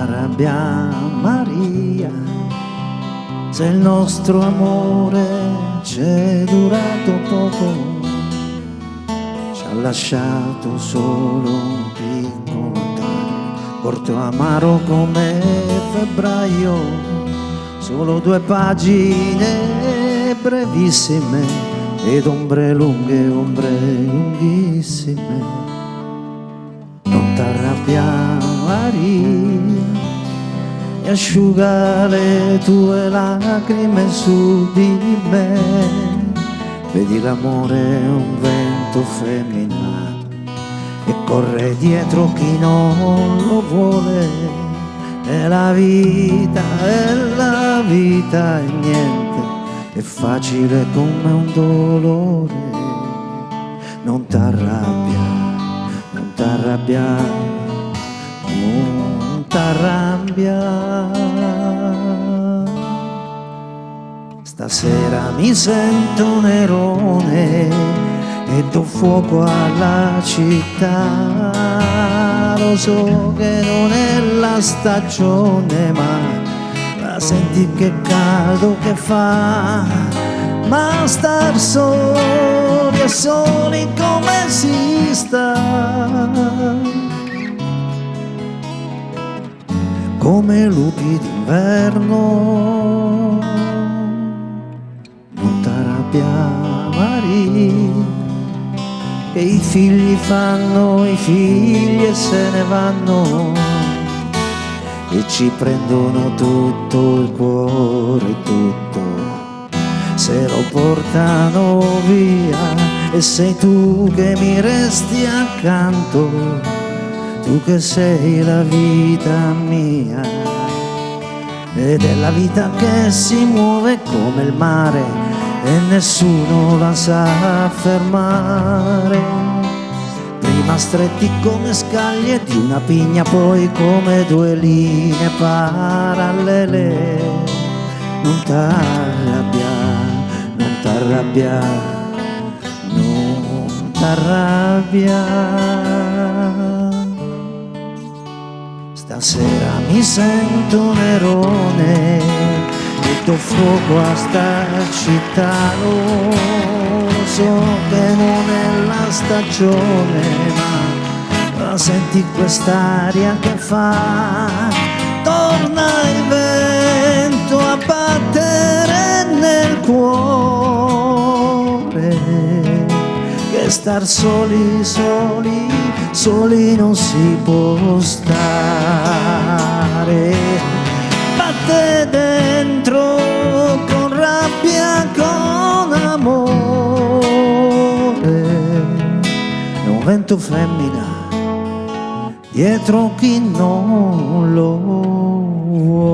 t'arrabbiare Maria, se il nostro amore c'è durato poco, ci ha lasciato solo un piccolo taglio, corto amaro come febbraio, solo 2 pagine brevissime ed ombre lunghissime. Non t'arrabbiare Maria e asciuga le tue lacrime su di me. Vedi l'amore è un vento femminato e corre dietro chi non lo vuole. E la vita è niente, è facile come un dolore. Non t'arrabbiare, non t'arrabbiare, non t'arrabbiare. Stasera mi sento Nerone e do fuoco alla città. Lo so che non è la stagione, ma senti che caldo che fa. Ma star soli e soli come si sta, come lupi d'inverno. Non t'arrabbiare Maria, che i figli fanno i figli e se ne vanno, e ci prendono tutto il cuore, tutto se lo portano via. E sei tu che mi resti accanto, tu che sei la vita mia. Ed è la vita che si muove come il mare e nessuno la sa fermare. Prima stretti come scaglie di una pigna, poi come 2 linee parallele. Non t'arrabbiare, non t'arrabbiare, non t'arrabbiare. Stasera mi sento Nerone e do fuoco a sta città. Lo so che non è la stagione, ma senti quest'aria che fa. Torna il vento a battere nel cuore, che star soli, soli, soli non si può stare. Batte dentro con rabbia, con amore, è un vento femmina dietro chi non lo vuole.